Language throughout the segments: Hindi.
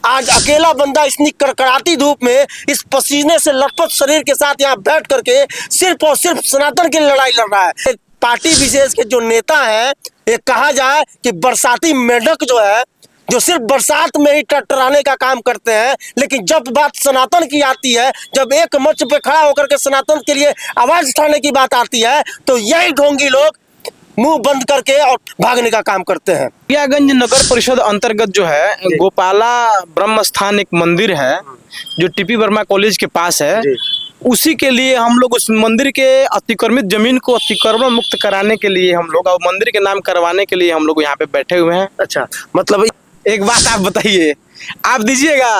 आज अकेला बंदा इतनी कड़कड़ाती धूप में इस पसीने से लथपथ शरीर के साथ यहाँ बैठ करके सिर्फ और सिर्फ सनातन की लड़ाई लड़ रहा है। पार्टी विशेष के जो नेता है, ये कहा जाए कि बरसाती मेंढक जो है, जो सिर्फ बरसात में ही टटराने का काम करते हैं, लेकिन जब बात सनातन की आती है, जब एक मंच पे खड़ा होकर के सनातन के लिए आवाज उठाने की बात आती है, तो यही ढोंगी लोग मुंह बंद करके और भागने का काम करते हैं। नरकटियागंज नगर परिषद अंतर्गत जो है गोपाला ब्रह्म स्थान एक मंदिर है जो टीपी वर्मा कॉलेज के पास है। उसी के लिए हम लोग उस मंदिर के अतिक्रमित जमीन को अतिक्रमण मुक्त कराने के लिए हम लोग और मंदिर के नाम करवाने के लिए हम लोग यहाँ पे बैठे हुए हैं। अच्छा, मतलब एक बात आप बताइए, आप दीजिएगा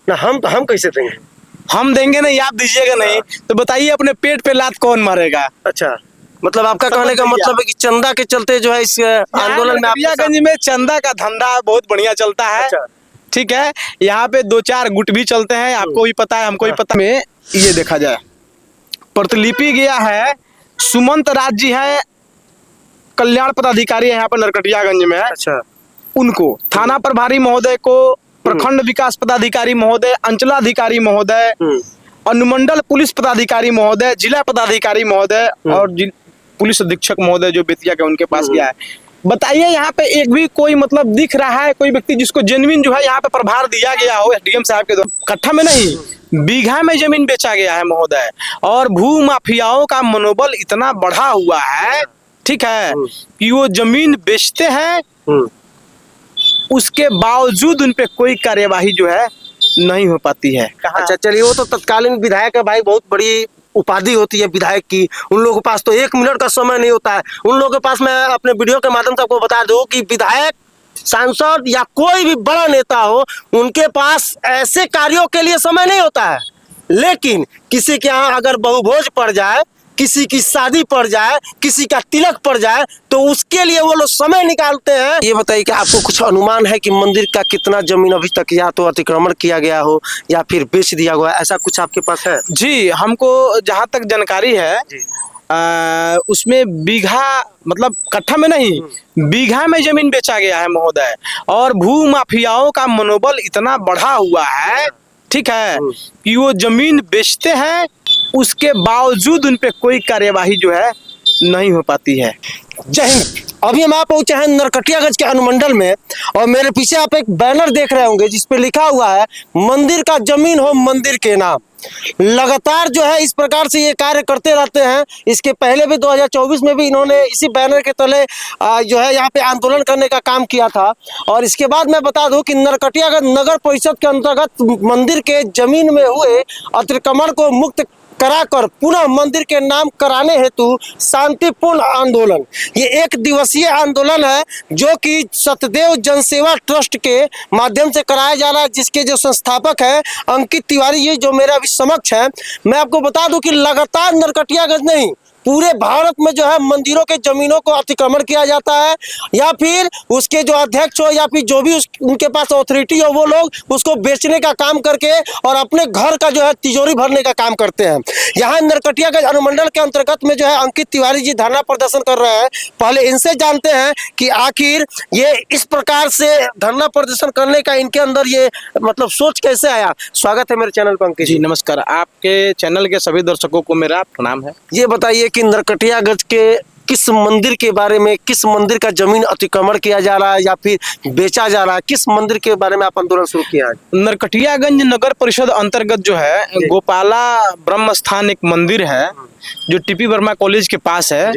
ना? हम कैसे देंगे? हम देंगे नहीं, आप दीजिएगा नहीं, तो बताइए अपने पेट पे लात कौन मारेगा? अच्छा, मतलब आपका कहने का मतलब है कि चंदा के चलते जो है इस आंदोलन में नरकटियागंज में चंदा का धंधा बहुत बढ़िया चलता है। अच्छा। ठीक है, यहाँ पे 2-4 गुट भी चलते हैं, आपको भी पता है, हमको भी पता है। ये देखा जाए, प्रतिलिपि गया है, सुमंत राज जी है, कल्याण पदाधिकारी है यहाँ पर नरकटियागंज में। अच्छा। उनको थाना प्रभारी महोदय को, प्रखंड विकास पदाधिकारी महोदय, अंचलाधिकारी महोदय, अनुमंडल पुलिस पदाधिकारी महोदय, जिला पदाधिकारी महोदय और पुलिस अधीक्षक महोदय जो बेतिया के, उनके पास गया है। बताइए यहाँ पे एक भी कोई मतलब दिख रहा है कोई व्यक्ति जिसको जेन्युइन जो है यहाँ पे प्रभार दिया गया हो एसडीएम साहब के द्वारा? कट्ठा में नहीं, बीघा में जमीन बेचा गया है महोदय। और भू माफियाओं का मनोबल इतना बढ़ा हुआ है, ठीक है, कि वो जमीन बेचते हैं, उसके बावजूद उन पे कोई कार्यवाही जो है नहीं हो पाती है। अच्छा चलिए, वो तो तत्कालीन विधायक है भाई, बहुत बड़ी उपाधि होती है विधायक की। उन लोगों के पास तो 1 मिनट का समय नहीं होता है। उन लोगों के पास मैं अपने वीडियो के माध्यम से आपको बता दूं कि विधायक, सांसद या कोई भी बड़ा नेता हो, उनके पास ऐसे कार्यों के लिए समय नहीं होता है। लेकिन किसी के यहाँ अगर बहुभोज पड़ जाए, किसी की शादी पड़ जाए, किसी का तिलक पड़ जाए, तो उसके लिए वो लोग समय निकालते हैं। ये बताइए कि आपको कुछ अनुमान है कि मंदिर का कितना जमीन अभी तक या तो अतिक्रमण किया गया हो या फिर बेच दिया हुआ है, ऐसा कुछ आपके पास है? जी, हमको जहाँ तक जानकारी है उसमें बीघा मतलब कट्ठा में नहीं, बीघा में जमीन बेचा गया है महोदय। और भू माफियाओं का मनोबल इतना बढ़ा हुआ है, ठीक है, कि वो जमीन बेचते हैं, उसके बावजूद उन पे कोई कार्यवाही जो है नहीं हो पाती है। जय हिंद। अभी हम आप पहुंचे हैं नरकटियागंज के अनुमंडल में, और मेरे पीछे आप एक बैनर देख रहे होंगे जिस पे लिखा हुआ है मंदिर का जमीन हो मंदिर के नाम। लगातार जो है इस प्रकार से ये कार्य करते रहते हैं। इसके पहले भी 2024 में भी इन्होंने इसी बैनर के तले जो है यहाँ पे आंदोलन करने का काम किया था। और इसके बाद मैं बता दूं कि नरकटियागंज नगर परिषद के अंतर्गत मंदिर के जमीन में हुए अतिक्रमण को मुक्त कराकर पुनः मंदिर के नाम कराने हेतु शांतिपूर्ण आंदोलन, ये 1 दिवसीय आंदोलन है जो कि सत्यदेव जनसेवा ट्रस्ट के माध्यम से कराया जा रहा है, जिसके जो संस्थापक है अंकित तिवारी, ये जो मेरा अभी समक्ष है। मैं आपको बता दूं कि लगातार नरकटियागंज नहीं, पूरे भारत में जो है मंदिरों के जमीनों को अतिक्रमण किया जाता है, या फिर उसके जो अध्यक्ष हो या फिर जो भी उनके पास अथॉरिटी हो, वो लोग उसको बेचने का काम करके और अपने घर का जो है तिजोरी भरने का काम करते हैं। यहाँ नरकटियागंज अनुमंडल के अंतर्गत में जो है अंकित तिवारी जी धरना प्रदर्शन कर रहे हैं। पहले इनसे जानते हैं कि आखिर ये इस प्रकार से धरना प्रदर्शन करने का इनके अंदर ये मतलब सोच कैसे आया। स्वागत है मेरे चैनल पर अंकित जी। नमस्कार, आपके चैनल के सभी दर्शकों को मेरा प्रणाम है। ये बताइए कि नरकटियागंज के किस मंदिर के बारे में, किस मंदिर का जमीन अतिक्रमण किया जा रहा है या फिर बेचा जा रहा है, किस मंदिर के बारे में आप आंदोलन शुरू किया है? नरकटियागंज नगर परिषद अंतर्गत जो है गोपाला ब्रह्म स्थान एक मंदिर है जो टीपी वर्मा कॉलेज के पास है।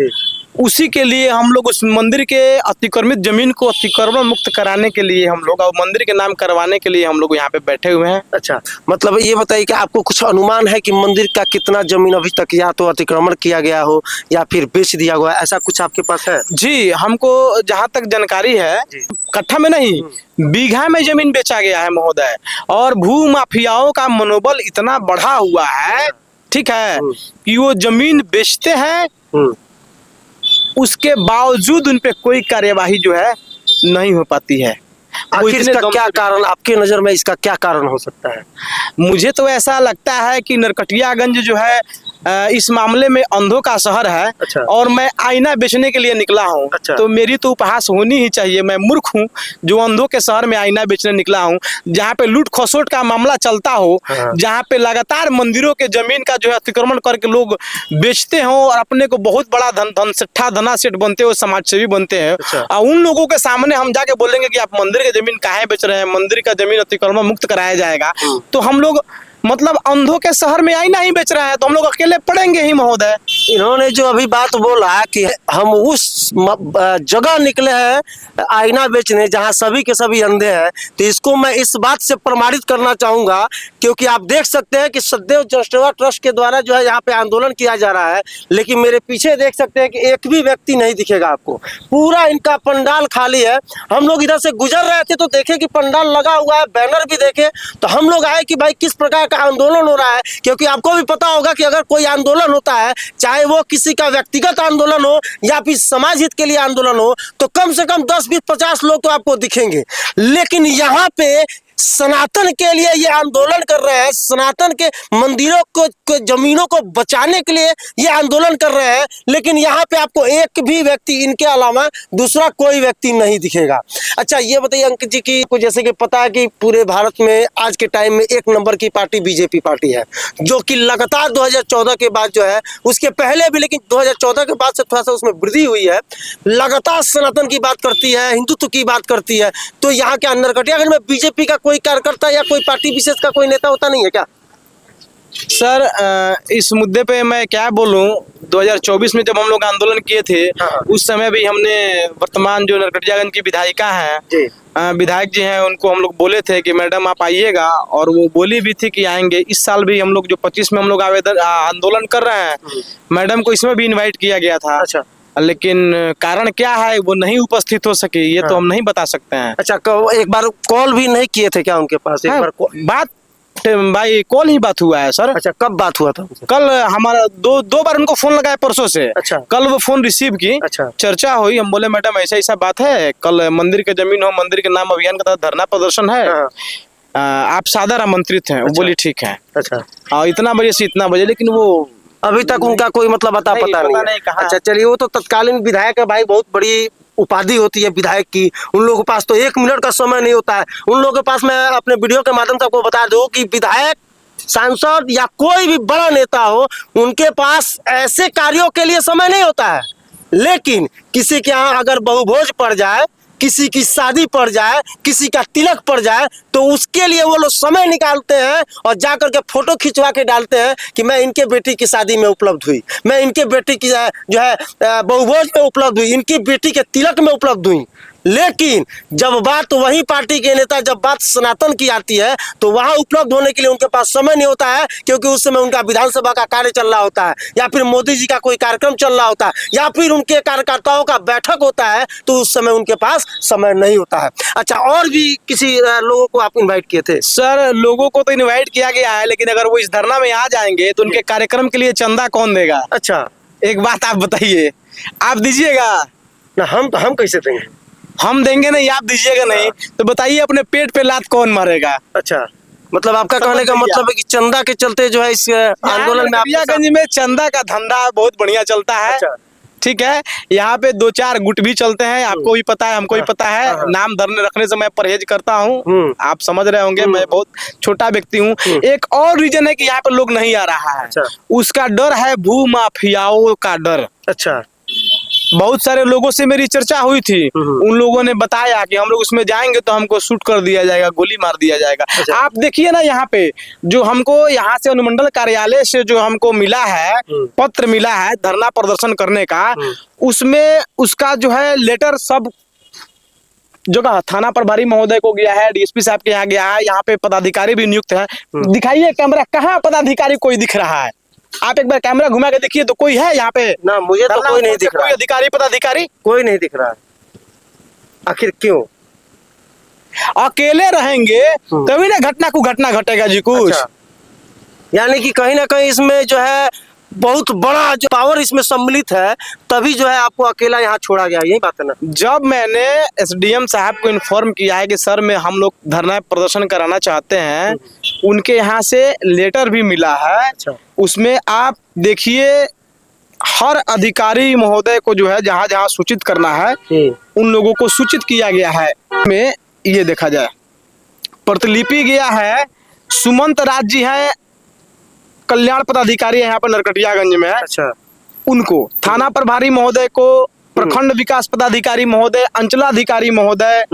उसी के लिए हम लोग उस मंदिर के अतिक्रमित जमीन को अतिक्रमण मुक्त कराने के लिए हम लोग और मंदिर के नाम करवाने के लिए हम लोग यहाँ पे बैठे हुए हैं। अच्छा, मतलब ये बताइए कि आपको कुछ अनुमान है कि मंदिर का कितना जमीन अभी तक या तो अतिक्रमण किया गया हो या फिर बेच दिया हुआ है, ऐसा कुछ आपके पास है? जी, हमको जहाँ तक जानकारी है कट्ठा में नहीं, बीघा में जमीन बेचा गया है महोदय। और भू माफियाओं का मनोबल इतना बढ़ा हुआ है, ठीक है, कि वो जमीन बेचते हैं, उसके बावजूद उन पे कोई कार्यवाही जो है नहीं हो पाती है। आखिर इसका क्या कारण, आपके नजर में इसका क्या कारण हो सकता है? मुझे तो ऐसा लगता है कि नरकटियागंज जो है इस मामले में अंधों का शहर है। अच्छा। और मैं आईना बेचने के लिए निकला हूँ। अच्छा। तो मेरी तो उपहास होनी ही चाहिए। मैं मूर्ख हूँ जो अंधों के शहर में आईना बेचने निकला हूँ, जहाँ पे लूट खसोट का मामला चलता हो, हाँ। जहाँ पे लगातार मंदिरों के जमीन का जो है अतिक्रमण करके लोग बेचते हो और अपने को बहुत बड़ा धना सेठ बनते हो, समाज सेवी बनते हैं। अच्छा। और उन लोगों के सामने हम जाके बोलेंगे कि आप मंदिर की जमीन काहे बेच रहे हैं, मंदिर का जमीन अतिक्रमण मुक्त कराया जाएगा, तो हम लोग मतलब अंधों के शहर में आईना ही बेच रहा है, तो हम लोग अकेले पड़ेंगे ही महोदय। इन्होंने जो अभी बात बोला कि हम उस जगह निकले हैं आईना बेचने जहां सभी के सभी अंधे हैं, तो इसको मैं इस बात से प्रमाणित करना चाहूंगा, क्योंकि आप देख सकते हैं कि सदैव जनसेवा ट्रस्ट के द्वारा जो है यहाँ पे आंदोलन किया जा रहा है, लेकिन मेरे पीछे देख सकते हैं कि एक भी व्यक्ति नहीं दिखेगा आपको। पूरा इनका पंडाल खाली है। हम लोग इधर से गुजर रहे थे तो देखे कि पंडाल लगा हुआ है, बैनर भी देखे, तो हम लोग आए कि भाई किस प्रकार का आंदोलन हो रहा है, क्योंकि आपको भी पता होगा कि अगर कोई आंदोलन होता है, चाहे वो किसी का व्यक्तिगत आंदोलन हो या फिर समाज हित के लिए आंदोलन हो, तो कम से कम 10, 20, 50 लोग तो आपको दिखेंगे। लेकिन यहाँ पे सनातन के लिए ये आंदोलन कर रहे हैं, सनातन के मंदिरों को जमीनों को बचाने के लिए ये आंदोलन कर रहे हैं, लेकिन यहाँ पे आपको एक भी व्यक्ति इनके अलावा दूसरा कोई व्यक्ति नहीं दिखेगा। अच्छा ये बताइए अंकित जी की जैसे कि पता है कि पूरे भारत में आज के टाइम में एक नंबर की पार्टी बीजेपी पार्टी है, जो कि लगातार 2014 के बाद जो है, उसके पहले भी, लेकिन 2014 के बाद से थोड़ा सा उसमें वृद्धि हुई है, लगातार सनातन की बात करती है, हिंदुत्व की बात करती है। तो यहाँ के नरकटियागंज में बीजेपी का कोई कार्यकर्ता या कोई पार्टी विशेष का कोई नेता होता नहीं है क्या? सर इस मुद्दे पे मैं क्या बोलूं, 2024 में जब हम लोग आंदोलन किए थे, हाँ। उस समय भी हमने वर्तमान जो नरकटियागंज की विधायिका हैं, विधायक जी हैं, उनको हम लोग बोले थे कि मैडम आप आइएगा, और वो बोली भी थी कि आएंगे। इस साल भी हम लोग जो 25 में हम लोग आंदोलन कर रहे हैं, मैडम को इसमें भी इन्वाइट किया गया था। अच्छा। लेकिन कारण क्या है वो नहीं उपस्थित हो सके, ये तो हम नहीं बता सकते हैं। अच्छा, एक बार कॉल भी नहीं किए थे क्या उनके पास? एक बार बात भाई कॉल ही बात हुआ है सर। अच्छा, कब बात हुआ था? कल हमारा दो बार उनको फोन लगाया परसों से। अच्छा। कल वो फोन रिसीव की। अच्छा। चर्चा हुई, हम बोले मैडम ऐसा ऐसा बात है, कल मंदिर के जमीन हो, मंदिर के नाम अभियान का धरना प्रदर्शन है, आप सादर आमंत्रित हैं। वो बोली ठीक है। अच्छा। इतना बजे से इतना बजे, लेकिन वो अभी तक उनका कोई मतलब पता नहीं। अच्छा चलिए, वो तो तत्कालीन विधायक है भाई, बहुत बड़ी उपाधि होती है विधायक की। उन लोगों के पास तो 1 मिनट का समय नहीं होता है। उन लोगों के पास मैं अपने वीडियो के माध्यम से आपको बता दूं कि विधायक, सांसद या कोई भी बड़ा नेता हो, उनके पास ऐसे कार्यों के लिए समय नहीं होता है। लेकिन किसी के यहाँ अगर बहुभोज पड़ जाए, किसी की शादी पड़ जाए, किसी का तिलक पड़ जाए, तो उसके लिए वो लोग समय निकालते हैं और जाकर के फोटो खिंचवा के डालते हैं कि मैं इनके बेटी की शादी में उपलब्ध हुई, मैं इनके बेटी की जो है बहुभोज में उपलब्ध हुई, इनकी बेटी के तिलक में उपलब्ध हुई। लेकिन जब बात वही पार्टी के नेता, जब बात सनातन की आती है, तो वहां उपलब्ध होने के लिए उनके पास समय नहीं होता है, क्योंकि उस समय उनका विधानसभा का कार्य चल रहा होता है, या फिर मोदी जी का कोई कार्यक्रम चल रहा होता है, या फिर उनके कार्यकर्ताओं का बैठक होता है, तो उस समय उनके पास समय नहीं होता है। अच्छा, और भी किसी लोगों को आप इन्वाइट किए थे? सर लोगों को तो इन्वाइट किया गया है, लेकिन अगर वो इस धरना में आ जाएंगे तो उनके कार्यक्रम के लिए चंदा कौन देगा? अच्छा, एक बात आप बताइए, आप दीजिएगा ना? हम कैसे देंगे? हम देंगे नहीं, आप दीजिएगा नहीं, तो बताइए अपने पेट पे लात कौन मारेगा? अच्छा, मतलब आपका कहने का मतलब है कि चंदा के चलते जो है इस आंदोलन में नरकटियागंज में चंदा का धंधा बहुत बढ़िया चलता है। अच्छा। ठीक है, यहाँ पे 2-4 गुट भी चलते हैं, आपको भी पता है, हमको भी पता है। नाम धरने रखने से मैं परहेज करता हूँ, आप समझ रहे होंगे, मैं बहुत छोटा व्यक्ति हूँ। एक और रीजन है कि यहाँ पे लोग नहीं आ रहा है। अच्छा। उसका डर है भू माफियाओं का डर। अच्छा। बहुत सारे लोगों से मेरी चर्चा हुई थी, उन लोगों ने बताया कि हम लोग उसमें जाएंगे तो हमको शूट कर दिया जाएगा, गोली मार दिया जाएगा। अच्छा। आप देखिए ना, यहाँ पे जो हमको यहाँ से अनुमंडल कार्यालय से जो हमको मिला है, पत्र मिला है धरना प्रदर्शन करने का, उसमें उसका जो है लेटर सब जगह थाना प्रभारी महोदय को गया है, डीएसपी साहब के यहाँ गया है, यहाँ पे पदाधिकारी भी नियुक्त है। दिखाइए कैमरा, कहाँ पदाधिकारी कोई दिख रहा है? आप एक बार कैमरा घुमा के देखिए तो कोई है यहाँ पे? ना, मुझे तो कोई नहीं दिख रहा। कोई अधिकारी पदाधिकारी कोई नहीं दिख रहा। आखिर क्यों? अकेले रहेंगे तभी ना घटना को घटना घटेगा जी कुछ। अच्छा। यानी कि कहीं ना कहीं इसमें जो है बहुत बड़ा जो पावर इसमें सम्मिलित है, तभी जो है आपको अकेला यहाँ छोड़ा गया, यही बात है ना? जब मैंने एसडीएम साहब को इन्फॉर्म किया है कि सर में हम लोग धरना प्रदर्शन कराना चाहते हैं, उनके यहाँ से लेटर भी मिला है। अच्छा। उसमें आप देखिए हर अधिकारी महोदय को जो है जहाँ जहाँ सूचित करना है उन लोगों को सूचित किया गया है। में ये देखा जाए प्रतिलिपि गया है, सुमंत राज जी हैं, कल्याण पदाधिकारी यहाँ पर नरकटियागंज में है। अच्छा। उनको थाना प्रभारी महोदय को, प्रखंड विकास पदाधिकारी महोदय, अंचलाधिकारी महोदय,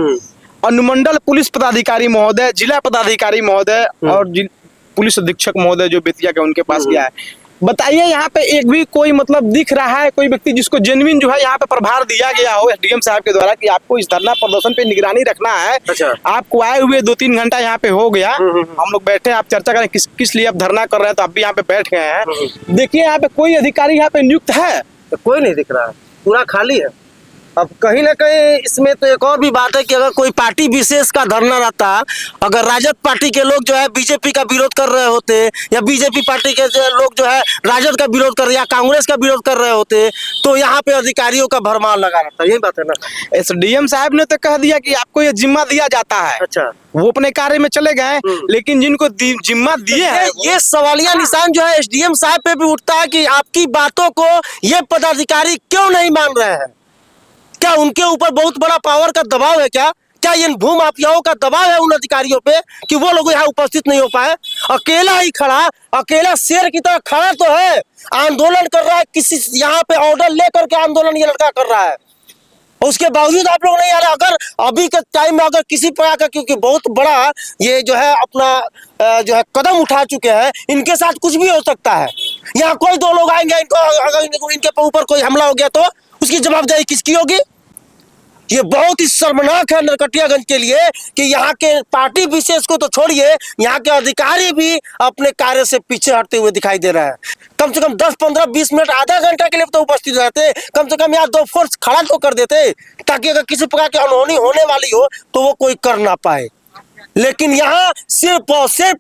अनुमंडल पुलिस पदाधिकारी महोदय, जिला पदाधिकारी महोदय और पुलिस अधीक्षक महोदय जो बेतिया के उनके पास गया है। बताइए यहाँ पे एक भी कोई मतलब दिख रहा है कोई व्यक्ति जिसको जेन्युइन जो है यहाँ पे प्रभार दिया गया हो एसडीएम साहब के द्वारा कि आपको इस धरना प्रदर्शन पे निगरानी रखना है। अच्छा। आपको आए हुए 2-3 घंटा यहाँ पे हो गया, हम लोग बैठे हैं, आप चर्चा करें किस लिए आप धरना कर रहे हैं, तो आप भी यहाँ पे बैठ गए हैं। देखिए यहाँ पे कोई अधिकारी यहाँ पे नियुक्त है? तो कोई नहीं दिख रहा है, पूरा खाली है। अब कहीं ना कहीं इसमें तो एक और भी बात है कि अगर कोई पार्टी विशेष का धरना रहता, अगर राजद पार्टी के लोग जो है बीजेपी का विरोध कर रहे होते या बीजेपी पार्टी के जो लोग जो है राजद का विरोध कर रहे या कांग्रेस का विरोध कर रहे होते तो यहाँ पे अधिकारियों का भरमार लगा रहता। यही बात है ना। एसडीएम साहब ने तो कह दिया कि आपको ये जिम्मा दिया जाता है। अच्छा। वो अपने कार्य में चले गए, लेकिन जिनको जिम्मा दिए हैं ये सवालिया निशान जो है एसडीएम साहब पे भी उठता है कि आपकी बातों को ये पदाधिकारी क्यों नहीं मान रहे हैं। क्या उनके ऊपर बहुत बड़ा पावर का दबाव है? क्या इन भू माफियाओं का दबाव है उन अधिकारियों पे कि वो लोग यहाँ उपस्थित नहीं हो पाए? अकेला ही खड़ा, अकेला शेर की तरह खड़ा तो है, आंदोलन कर रहा है, किसी यहाँ पे ऑर्डर लेकर के आंदोलन ये लड़का कर रहा है, उसके बावजूद आप लोग नहीं आ रहे। अगर अभी के टाइम में अगर किसी प्रकार का, क्योंकि बहुत बड़ा ये जो है अपना जो है कदम उठा चुके हैं, इनके साथ कुछ भी हो सकता है। यहाँ कोई 2 लोग आएंगे, इनको अगर इनके ऊपर कोई हमला हो गया तो उसकी जवाबदेही किसकी होगी? ये बहुत ही शर्मनाक है नरकटियागंज के लिए कि यहाँ के पार्टी विशेष को तो छोड़िए, यहाँ के अधिकारी भी अपने कार्य से पीछे हटते हुए दिखाई दे रहे हैं। कम से कम 10, 15, 20 मिनट, आधा घंटा के लिए तो उपस्थित रहते, कम से कम यहाँ 2 फोर्स खड़ा तो कर देते ताकि अगर किसी प्रकार की अनहोनी होने वाली हो तो वो कोई कर ना पाए। लेकिन यहाँ सिर्फ और सिर्फ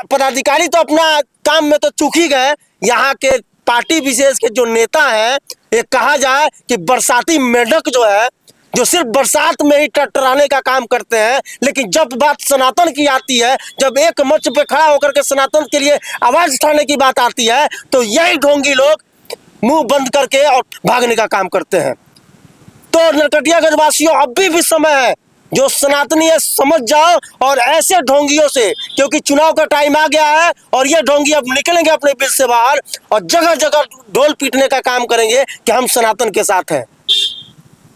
पदाधिकारी तो अपना काम में तो चूक ही गए, यहाँ के पार्टी विशेष के जो नेता हैं, ये कहा जाए कि बरसाती मेंढक जो है, जो सिर्फ बरसात में ही टटराने का काम करते हैं, लेकिन जब बात सनातन की आती है, जब एक मंच पे खड़ा होकर के सनातन के लिए आवाज उठाने की बात आती है, तो यही ढोंगी लोग मुंह बंद करके और भागने का काम करते हैं। तो नरकटियागंज वासियों, अभी भी समय है, जो सनातनी है समझ जाओ और ऐसे ढोंगियों से, क्योंकि चुनाव का टाइम आ गया है और ये ढोंगी अब निकलेंगे अपने बिल से बाहर और जगह जगह ढोल पीटने का काम करेंगे कि हम सनातन के साथ हैं।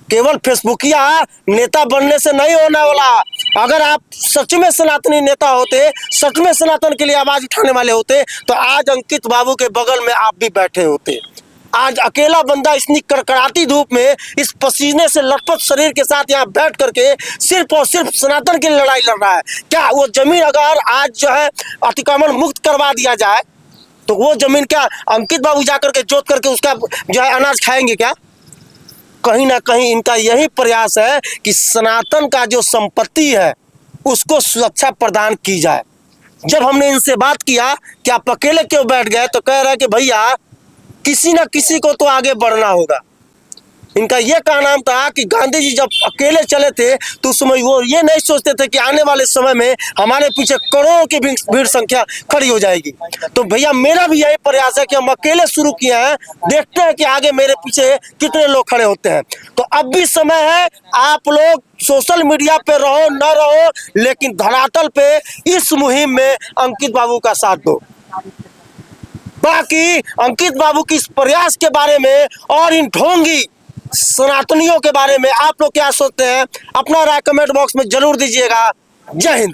केवल फेसबुकिया नेता बनने से नहीं होने वाला। अगर आप सच में सनातनी नेता होते, सच में सनातन के लिए आवाज उठाने वाले होते, तो आज अंकित बाबू के बगल में आप भी बैठे होते। आज अकेला बंदा इतनी कड़कड़ाती धूप में इस पसीने से लथपथ शरीर के साथ यहाँ बैठ करके सिर्फ और सिर्फ सनातन की लड़ाई लड़ रहा है। क्या वो जमीन अगर आज जो है अतिक्रमण मुक्त करवा दिया जाए तो वो जमीन क्या अंकित बाबू जाकर के जोत करके उसका जो है अनाज खाएंगे क्या? कहीं ना कहीं इनका यही प्रयास है कि सनातन का जो संपत्ति है उसको सुरक्षा प्रदान की जाए। जब हमने इनसे बात किया कि आप अकेले क्यों बैठ गए, तो कह रहे हैं कि भैया किसी ना किसी को तो आगे बढ़ना होगा। इनका यह कहना था कि गांधी जी जब अकेले चले थे तो उस समय वो ये नहीं सोचते थे कि आने वाले समय में हमारे पीछे करोड़ों की भीड़ संख्या खड़ी हो जाएगी। तो भैया मेरा भी यही प्रयास है कि हम अकेले शुरू किए हैं, देखते हैं कि आगे मेरे पीछे कितने लोग खड़े होते हैं। तो अब भी समय है, आप लोग सोशल मीडिया पे रहो न रहो, लेकिन धरातल पे इस मुहिम में अंकित बाबू का साथ दो। बाकी अंकित बाबू की इस प्रयास के बारे में और इन ढोंगी सनातनियों के बारे में आप लोग क्या सोचते हैं, अपना राय कमेंट बॉक्स में जरूर दीजिएगा। जय हिंद।